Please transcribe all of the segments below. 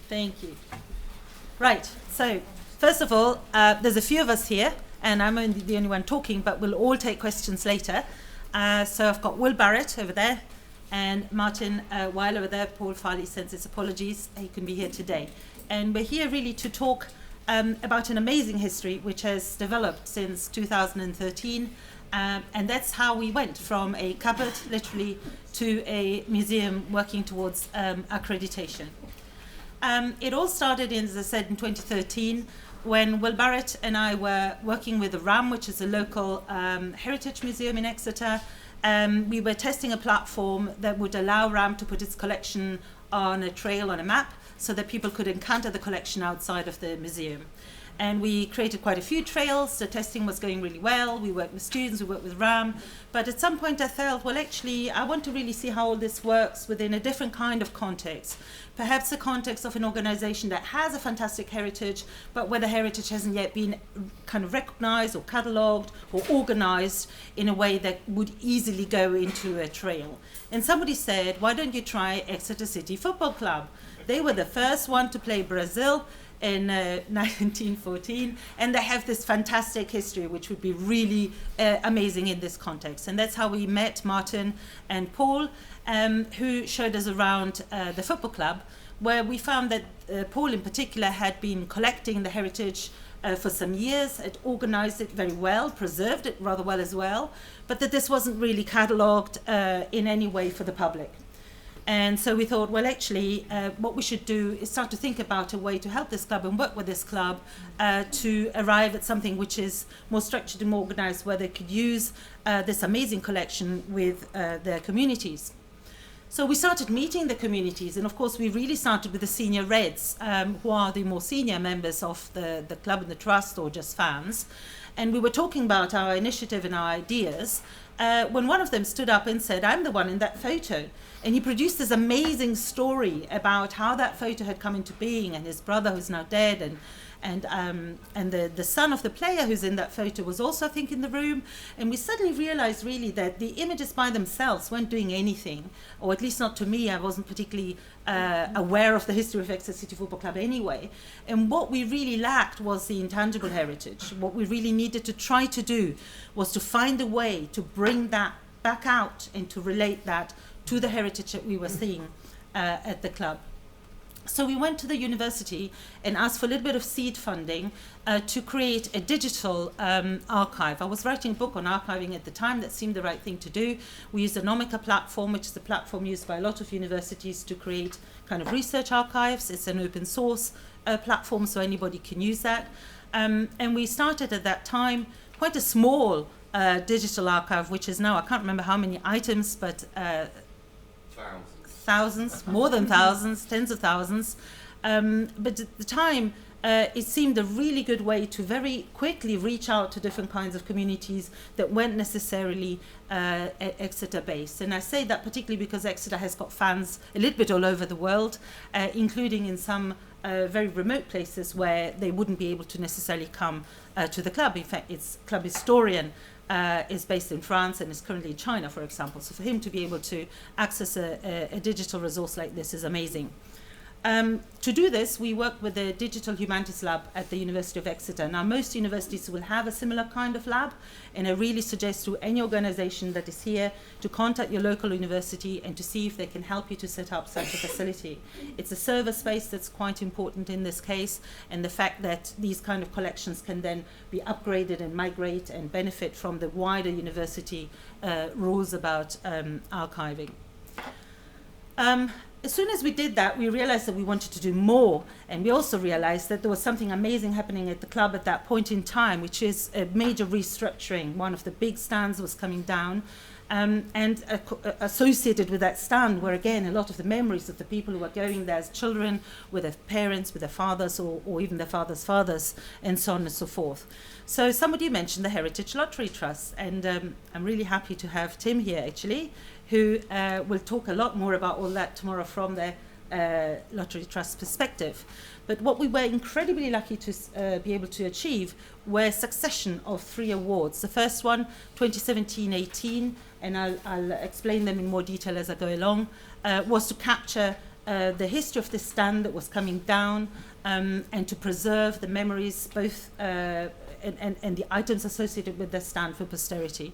Thank you. Right, so first of all, there's a few of us here, and I'm only the only one talking, but we'll all take questions later. So I've got Will Barrett over there, and Martin Weiler over there. Paul Farley sends his apologies. He can be here today. And we're here really to talk about an amazing history which has developed since 2013. And that's how we went from a cupboard, literally, to a museum working towards accreditation. It all started, as I said, in 2013, when Will Barrett and I were working with the RAM, which is a local heritage museum in Exeter. We were testing a platform that would allow RAM to put its collection on a trail, on a map, so that people could encounter the collection outside of the museum. And we created quite a few trails. The testing was going really well. We worked with students, we worked with RAM. But at some point I felt, well, actually, I want to really see how all this works within a different kind of context. Perhaps the context of an organization that has a fantastic heritage, but where the heritage hasn't yet been kind of recognized or cataloged or organized in a way that would easily go into a trail. And somebody said, why don't you try Exeter City Football Club? They were the first one to play Brazil in 1914, and they have this fantastic history which would be really amazing in this context. And that's how we met Martin and Paul, who showed us around the football club, where we found that Paul in particular had been collecting the heritage for some years, had organized it very well, preserved it rather well as well, but that this wasn't really catalogued in any way for the public. And so we thought, well, actually, what we should do is start to think about a way to help this club and work with this club to arrive at something which is more structured and more organized, where they could use this amazing collection with their communities. So we started meeting the communities, and of course we really started with the senior Reds, who are the more senior members of the club and the trust, or just fans. And we were talking about our initiative and our ideas when one of them stood up and said, I'm the one in that photo. And he produced this amazing story about how that photo had come into being, and his brother, who's now dead, and the son of the player who's in that photo was also, I think, in the room. And we suddenly realized really that the images by themselves weren't doing anything, or at least not to me. I wasn't particularly aware of the history of Exeter City Football Club anyway. And what we really lacked was the intangible heritage. What we really needed to try to do was to find a way to bring that back out and to relate that to the heritage that we were seeing at the club. So we went to the university and asked for a little bit of seed funding to create a digital archive. I was writing a book on archiving at the time. That seemed the right thing to do. We used the Nomica platform, which is a platform used by a lot of universities to create kind of research archives. It's an open source platform, so anybody can use that. And we started at that time quite a small digital archive, which is now, I can't remember how many items, but thousands, more than thousands, tens of thousands. But at the time, it seemed a really good way to very quickly reach out to different kinds of communities that weren't necessarily Exeter based. And I say that particularly because Exeter has got fans a little bit all over the world, including in some very remote places where they wouldn't be able to necessarily come to the club. In fact, its club historian is based in France and is currently in China, for example. So for him to be able to access a digital resource like this is amazing. To do this, we work with the Digital Humanities Lab at the University of Exeter. Now, most universities will have a similar kind of lab, and I really suggest to any organization that is here to contact your local university and to see if they can help you to set up such a facility. It's a server space that's quite important in this case, and the fact that these kind of collections can then be upgraded and migrate and benefit from the wider university rules about archiving. As soon as we did that, we realized that we wanted to do more, and we also realized that there was something amazing happening at the club at that point in time, which is a major restructuring. One of the big stands was coming down, and associated with that stand were, again, a lot of the memories of the people who were going there as children, with their parents, with their fathers, or even their fathers' fathers, and so on and so forth. So somebody mentioned the Heritage Lottery Trust, and I'm really happy to have Tim here, actually, who will talk a lot more about all that tomorrow from the Lottery Trust perspective. But what we were incredibly lucky to be able to achieve were a succession of 3 awards. The first one, 2017-18, and I'll explain them in more detail as I go along, was to capture the history of this stand that was coming down, and to preserve the memories, both and the items associated with the stand for posterity.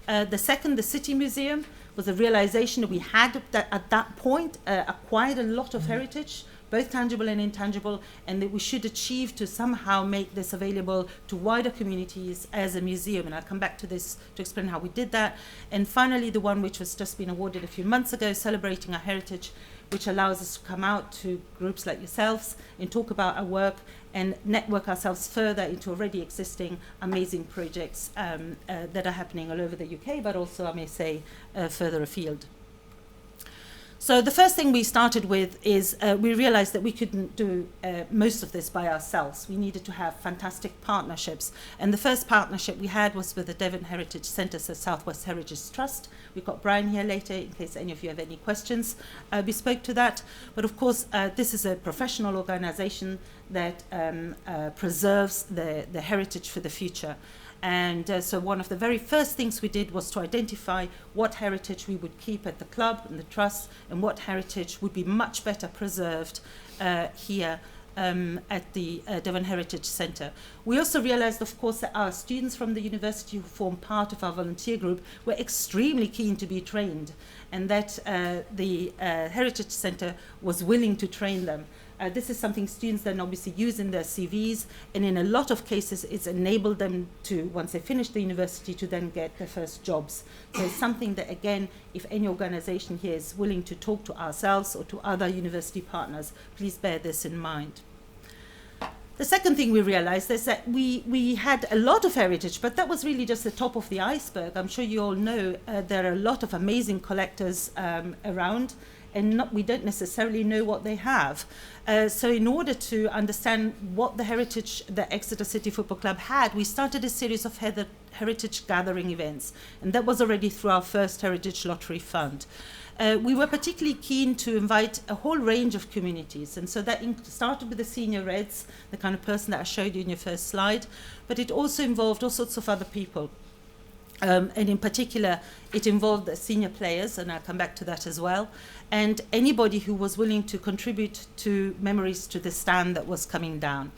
The second, the City Museum, was a realization that we had at that point acquired a lot of heritage, both tangible and intangible, and that we should achieve to somehow make this available to wider communities as a museum. And I'll come back to this to explain how we did that. And finally, the one which was just been awarded a few months ago, Celebrating Our Heritage, which allows us to come out to groups like yourselves and talk about our work and network ourselves further into already existing amazing projects that are happening all over the UK, but also, I may say, further afield. So the first thing we started with is we realized that we couldn't do most of this by ourselves. We needed to have fantastic partnerships. And the first partnership we had was with the Devon Heritage Centre, so Southwest Heritage Trust. We've got Brian here later in case any of you have any questions bespoke to that. But of course, this is a professional organization that preserves the heritage for the future. And so one of the very first things we did was to identify what heritage we would keep at the club and the trust, and what heritage would be much better preserved here at the Devon Heritage Centre. We also realised, of course, that our students from the university who form part of our volunteer group were extremely keen to be trained, and that the Heritage Centre was willing to train them. This is something students then obviously use in their CVs, and in a lot of cases it's enabled them to, once they finish the university, to then get their first jobs. So it's something that, again, if any organisation here is willing to talk to ourselves or to other university partners, please bear this in mind. The second thing we realised is that we had a lot of heritage, but that was really just the top of the iceberg. I'm sure you all know there are a lot of amazing collectors around, and we don't necessarily know what they have. So in order to understand what the heritage that Exeter City Football Club had, we started a series of heritage gathering events, and that was already through our first Heritage Lottery Fund. We were particularly keen to invite a whole range of communities, and so that started with the senior Reds, the kind of person that I showed you in your first slide, but it also involved all sorts of other people. And in particular, it involved the senior players, and I'll come back to that as well, and anybody who was willing to contribute to memories to the stand that was coming down.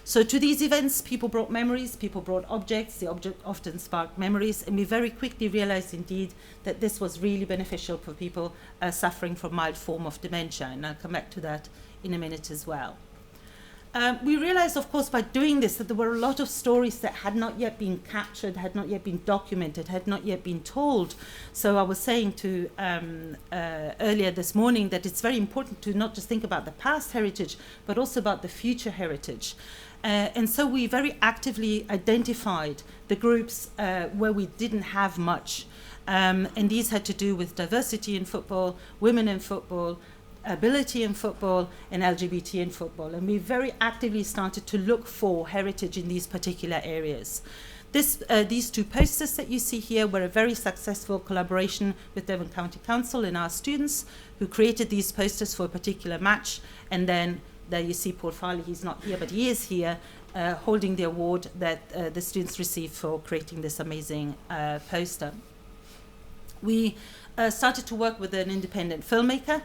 So to these events, people brought memories, people brought objects, the object often sparked memories, and we very quickly realized indeed that this was really beneficial for people suffering from mild form of dementia, and I'll come back to that in a minute as well. We realized, of course, by doing this, that there were a lot of stories that had not yet been captured, had not yet been documented, had not yet been told. So I was saying to earlier this morning that it's very important to not just think about the past heritage, but also about the future heritage. And so we very actively identified the groups where we didn't have much. And these had to do with diversity in football, women in football, ability in football, and LGBT in football. And we very actively started to look for heritage in these particular areas. These two posters that you see here were a very successful collaboration with Devon County Council and our students, who created these posters for a particular match. And then there you see Paul Farley, he's not here, but he is here, holding the award that the students received for creating this amazing poster. We started to work with an independent filmmaker,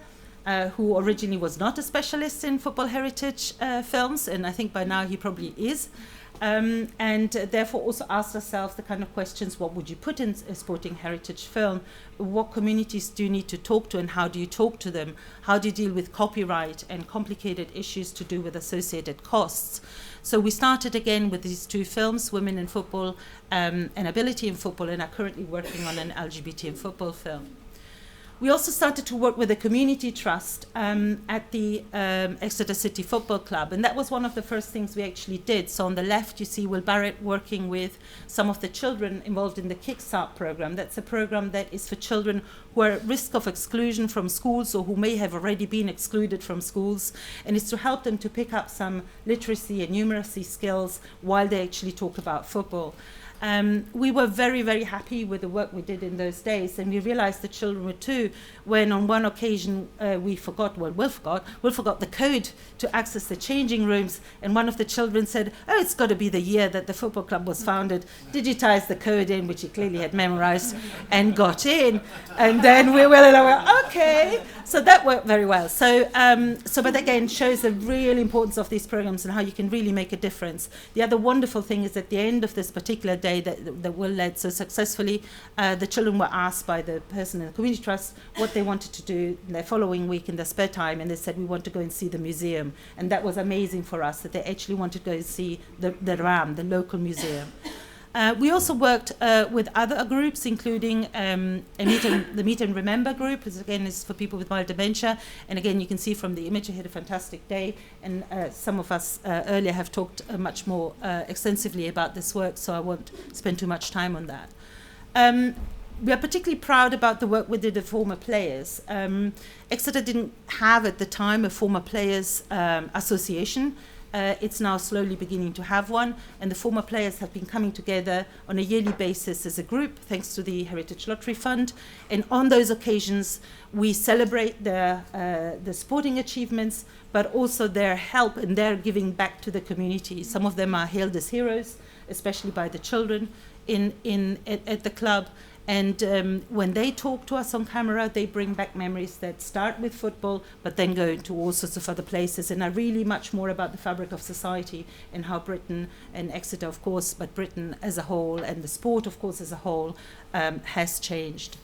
who originally was not a specialist in football heritage films, and I think by now he probably is, and therefore also asked ourselves the kind of questions: what would you put in a sporting heritage film? What communities do you need to talk to, and how do you talk to them? How do you deal with copyright and complicated issues to do with associated costs? So we started again with these two films, Women in Football and Ability in Football, and are currently working on an LGBT in football film. We also started to work with a community trust at the Exeter City Football Club, and that was one of the first things we actually did. So on the left, you see Will Barrett working with some of the children involved in the Kickstart program. That's a program that is for children who are at risk of exclusion from schools or who may have already been excluded from schools, and it's to help them to pick up some literacy and numeracy skills while they actually talk about football. We were very, very happy with the work we did in those days, and we realized the children were too, when on one occasion Will forgot the code to access the changing rooms, and one of the children said, "Oh, it's got to be the year that the football club was founded," digitized the code in, which he clearly had memorized, and got in. And then we were like, okay, So that worked very well. But again, shows the real importance of these programs and how you can really make a difference. The other wonderful thing is at the end of this particular day that Will led so successfully, the children were asked by the person in the community trust what they wanted to do their following week in their spare time, and they said, we want to go and see the museum. And that was amazing for us, that they actually wanted to go and see the RAM, the local museum. We also worked with other groups, including the Meet and Remember group, which again is for people with mild dementia. And again, you can see from the image, I had a fantastic day. And some of us earlier have talked much more extensively about this work, so I won't spend too much time on that. We are particularly proud about the work we did with former players. Exeter didn't have at the time a former players association. It's now slowly beginning to have one, and the former players have been coming together on a yearly basis as a group, thanks to the Heritage Lottery Fund. And on those occasions, we celebrate the sporting achievements, but also their help and their giving back to the community. Some of them are hailed as heroes, especially by the children at the club. And when they talk to us on camera, they bring back memories that start with football, but then go into all sorts of other places and are really much more about the fabric of society and how Britain and Exeter, of course, but Britain as a whole and the sport, of course, as a whole, has changed.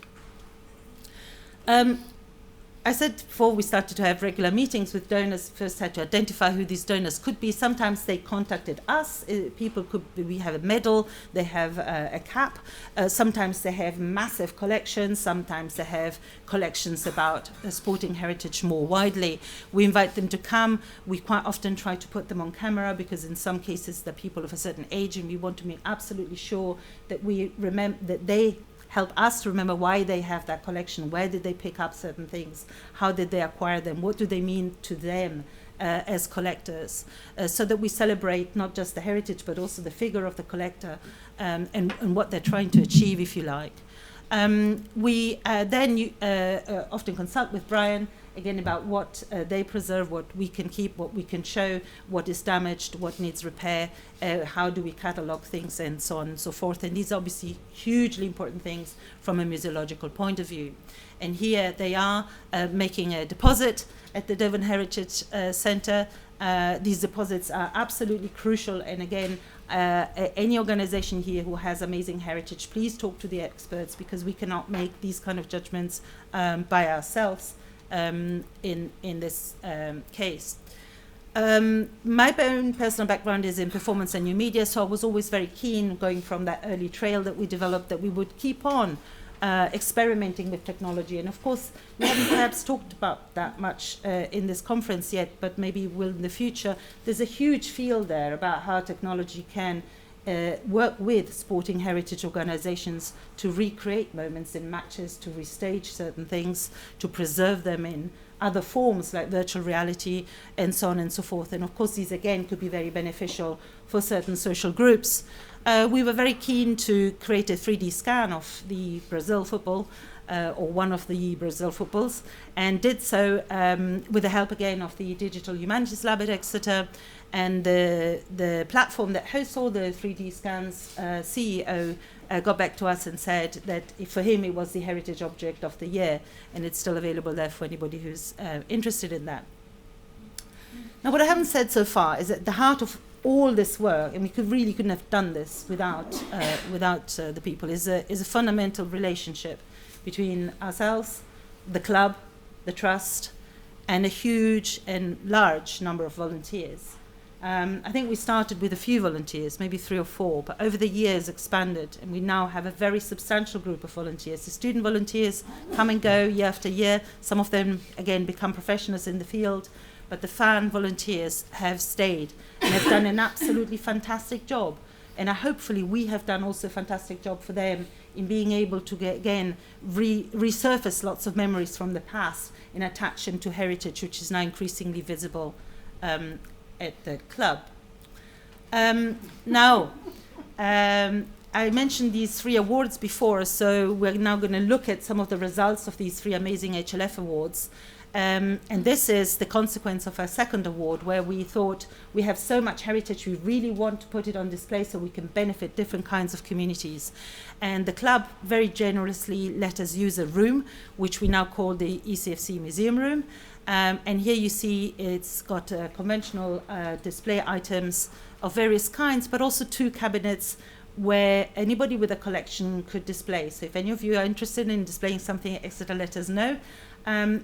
I said before we started to have regular meetings with donors, first had to identify who these donors could be. Sometimes they contacted us. We have a medal, they have a cap. Sometimes they have massive collections. Sometimes they have collections about sporting heritage more widely. We invite them to come. We quite often try to put them on camera because in some cases they're people of a certain age, and we want to make absolutely sure that we remember that they help us to remember why they have that collection, where did they pick up certain things, how did they acquire them, what do they mean to them as collectors, so that we celebrate not just the heritage but also the figure of the collector and what they're trying to achieve, if you like. We then often consult with Brian again about what they preserve, what we can keep, what we can show, what is damaged, what needs repair, how do we catalogue things, and so on and so forth. And these are obviously hugely important things from a museological point of view. And here they are making a deposit at the Devon Heritage Centre. These deposits are absolutely crucial, and again, any organisation here who has amazing heritage, please talk to the experts, because we cannot make these kind of judgments by ourselves in this case. My own personal background is in performance and new media, so I was always very keen, going from that early trail that we developed, that we would keep on experimenting with technology. And of course, we haven't perhaps talked about that much in this conference yet, but maybe will in the future. There's a huge field there about how technology can work with sporting heritage organizations to recreate moments in matches, to restage certain things, to preserve them in other forms like virtual reality, and so on and so forth. And of course, these again could be very beneficial for certain social groups. We were very keen to create a 3D scan of the Brazil football, or one of the Brazil footballs, and did so with the help again of the Digital Humanities Lab at Exeter, and the platform that hosts all the 3D scans, CEO got back to us and said that for him it was the heritage object of the year, and it's still available there for anybody who's interested in that. Now, what I haven't said so far is at the heart of all this work, and we couldn't have done this without the people, is a fundamental relationship between ourselves, the club, the trust, and a huge and large number of volunteers. I think we started with a few volunteers, maybe 3 or 4, but over the years expanded, and we now have a very substantial group of volunteers. The student volunteers come and go year after year. Some of them, again, become professionals in the field, but the fan volunteers have stayed and have done an absolutely fantastic job. And hopefully we have done also a fantastic job for them in being able to, again, resurface lots of memories from the past and attach them to heritage, which is now increasingly visible at the club. I mentioned these 3 awards before, so we're now going to look at some of the results of these 3 amazing HLF awards. And this is the consequence of our second award, where we thought we have so much heritage, we really want to put it on display so we can benefit different kinds of communities. And the club very generously let us use a room, which we now call the ECFC Museum Room. And here you see it's got conventional display items of various kinds, but also 2 cabinets where anybody with a collection could display. So if any of you are interested in displaying something at Exeter, let us know.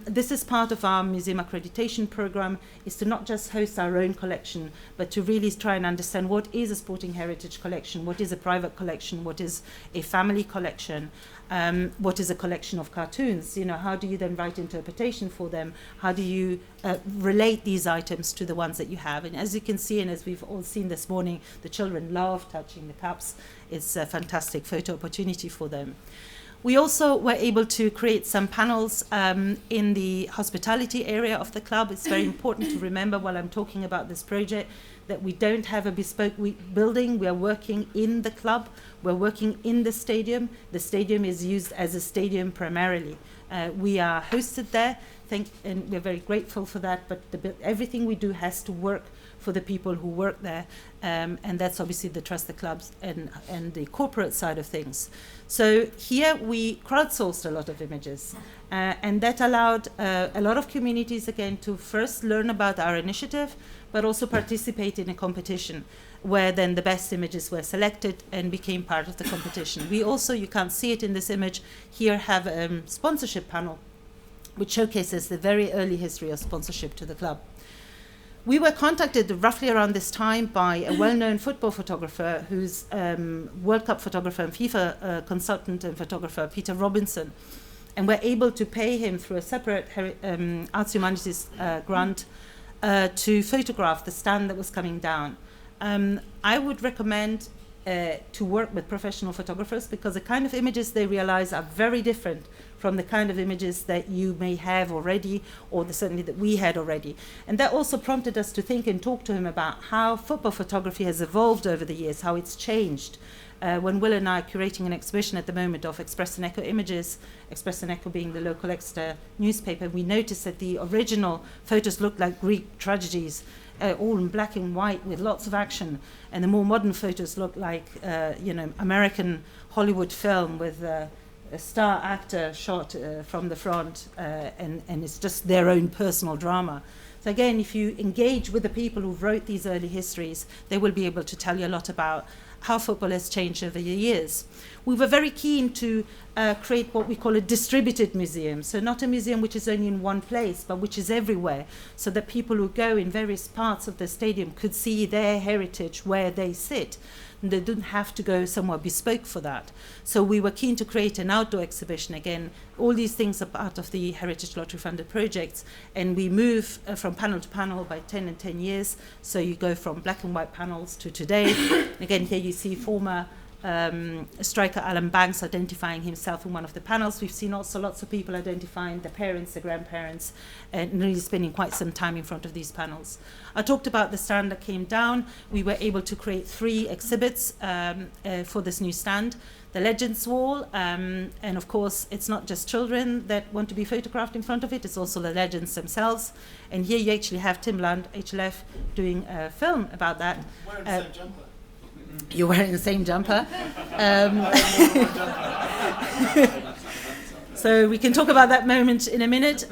This is part of our museum accreditation program, is to not just host our own collection, but to really try and understand what is a sporting heritage collection, what is a private collection, what is a family collection, what is a collection of cartoons. You know, how do you then write interpretation for them? How do you relate these items to the ones that you have? And as you can see, and as we've all seen this morning, the children love touching the cups. It's a fantastic photo opportunity for them. We also were able to create some panels in the hospitality area of the club. It's very important to remember while I'm talking about this project that we don't have a bespoke building. We are working in the club. We're working in the stadium. The stadium is used as a stadium primarily. We are hosted there, and we're very grateful for that, but everything we do has to work for the people who work there, and that's obviously the trust the clubs and the corporate side of things. So here we crowdsourced a lot of images, and that allowed a lot of communities again to first learn about our initiative, but also participate in a competition where then the best images were selected and became part of the competition. We also, you can't see it in this image, here have a sponsorship panel which showcases the very early history of sponsorship to the club. We were contacted roughly around this time by a well-known football photographer who's World Cup photographer and FIFA consultant and photographer, Peter Robinson, and we're able to pay him through a separate Arts Humanities grant to photograph the stand that was coming down. I would recommend to work with professional photographers because the kind of images they realize are very different from the kind of images that you may have already, or certainly that we had already. And that also prompted us to think and talk to him about how football photography has evolved over the years, how it's changed. When Will and I are curating an exhibition at the moment of Express and Echo images, Express and Echo being the local Exeter newspaper, we noticed that the original photos looked like Greek tragedies, all in black and white with lots of action, and the more modern photos look like American Hollywood film with a star actor shot from the front, and it's just their own personal drama. So again, if you engage with the people who wrote these early histories, they will be able to tell you a lot about how football has changed over the years. We were very keen to create what we call a distributed museum. So not a museum which is only in one place, but which is everywhere, so that people who go in various parts of the stadium could see their heritage where they sit. And they didn't have to go somewhere bespoke for that. So we were keen to create an outdoor exhibition. Again, all these things are part of the Heritage Lottery funded projects, and we move from panel to panel by 10 and 10 years. So you go from black and white panels to today. Again, here you see former striker Alan Banks identifying himself in one of the panels. We've seen also lots of people identifying the parents, the grandparents, and really spending quite some time in front of these panels. I talked about the stand that came down. We were able to create 3 exhibits for this new stand. The Legends Wall, and of course it's not just children that want to be photographed in front of it, it's also the legends themselves. And here you actually have Tim Land, HLF, doing a film about that. Wearing the same jumper. You're wearing the same jumper. So we can talk about that moment in a minute.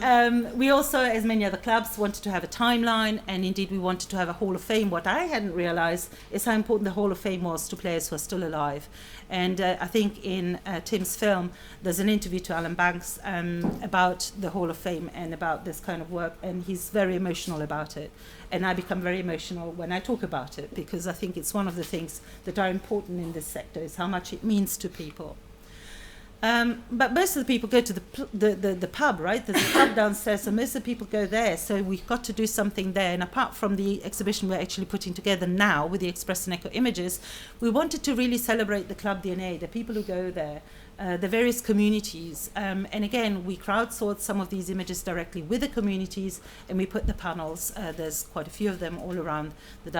We also, as many other clubs, wanted to have a timeline, and indeed we wanted to have a Hall of Fame. What I hadn't realised is how important the Hall of Fame was to players who are still alive. And I think in Tim's film, there's an interview to Alan Banks about the Hall of Fame and about this kind of work, and he's very emotional about it. And I become very emotional when I talk about it, because I think it's one of the things that are important in this sector, is how much it means to people. But most of the people go to the pub, right? There's a pub downstairs, so most of the people go there. So we've got to do something there. And apart from the exhibition we're actually putting together now with the Express and Echo images, we wanted to really celebrate the club DNA, the people who go there, the various communities. And again, we crowdsourced some of these images directly with the communities, and we put the panels, there's quite a few of them all around the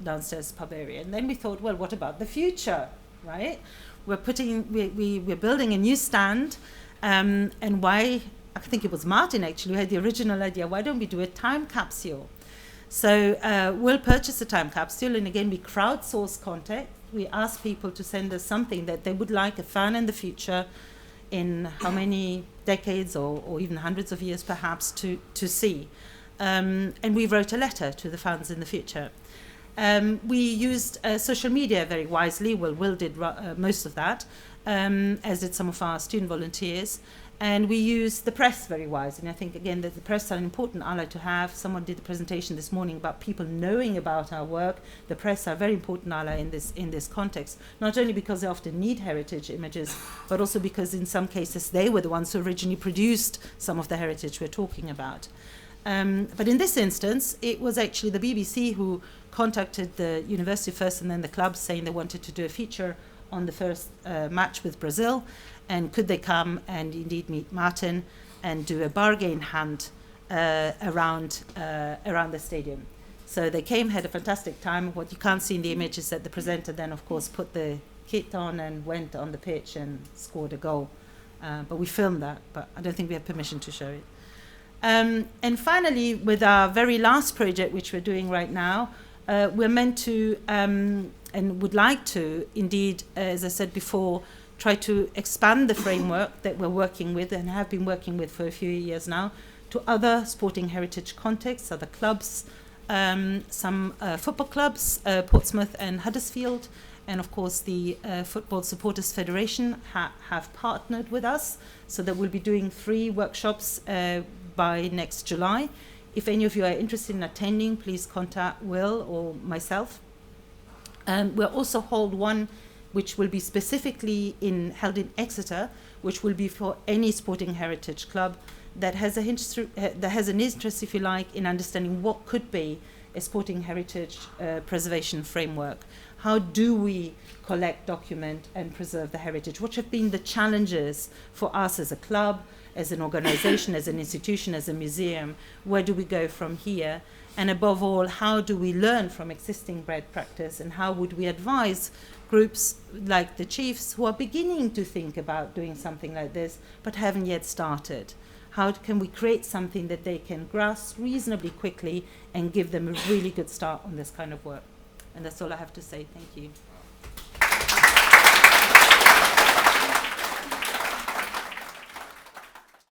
downstairs pub area. And then we thought, well, what about the future? right? We're building a new stand, and why, I think it was Martin actually who had the original idea, why don't we do a time capsule? So we'll purchase a time capsule, and again, we crowdsource content. We ask people to send us something that they would like a fan in the future, in how many decades or even hundreds of years perhaps, to see. And we wrote a letter to the fans in the future. We used social media very wisely. Well, Will did most of that, as did some of our student volunteers. And we used the press very wisely. And I think, again, that the press are an important ally to have. Someone did a presentation this morning about people knowing about our work. The press are a very important ally in this context, not only because they often need heritage images, but also because in some cases they were the ones who originally produced some of the heritage we're talking about. But in this instance, it was actually the BBC who contacted the university first and then the club, saying they wanted to do a feature on the first match with Brazil, and could they come and indeed meet Martin and do a bargain hunt around the stadium. So they came, had a fantastic time. What you can't see in the image is that the presenter then, of course, put the kit on and went on the pitch and scored a goal. But we filmed that, but I don't think we have permission to show it. And finally, with our very last project, which we're doing right now, we're meant to, and would like to, indeed, as I said before, try to expand the framework that we're working with and have been working with for a few years now to other sporting heritage contexts, other clubs, some football clubs, Portsmouth and Huddersfield, and of course the Football Supporters Federation have partnered with us, so that we'll be doing 3 workshops by next July. If any of you are interested in attending, please contact Will or myself. We'll also hold one which will be specifically held in Exeter, which will be for any sporting heritage club that has an interest, if you like, in understanding what could be a sporting heritage preservation framework. How do we collect, document, and preserve the heritage? What have been the challenges for us as a club, as an organization, as an institution, as a museum? Where do we go from here? And above all, how do we learn from existing bread practice, and how would we advise groups like the Chiefs who are beginning to think about doing something like this but haven't yet started? How can we create something that they can grasp reasonably quickly and give them a really good start on this kind of work? And that's all I have to say. Thank you.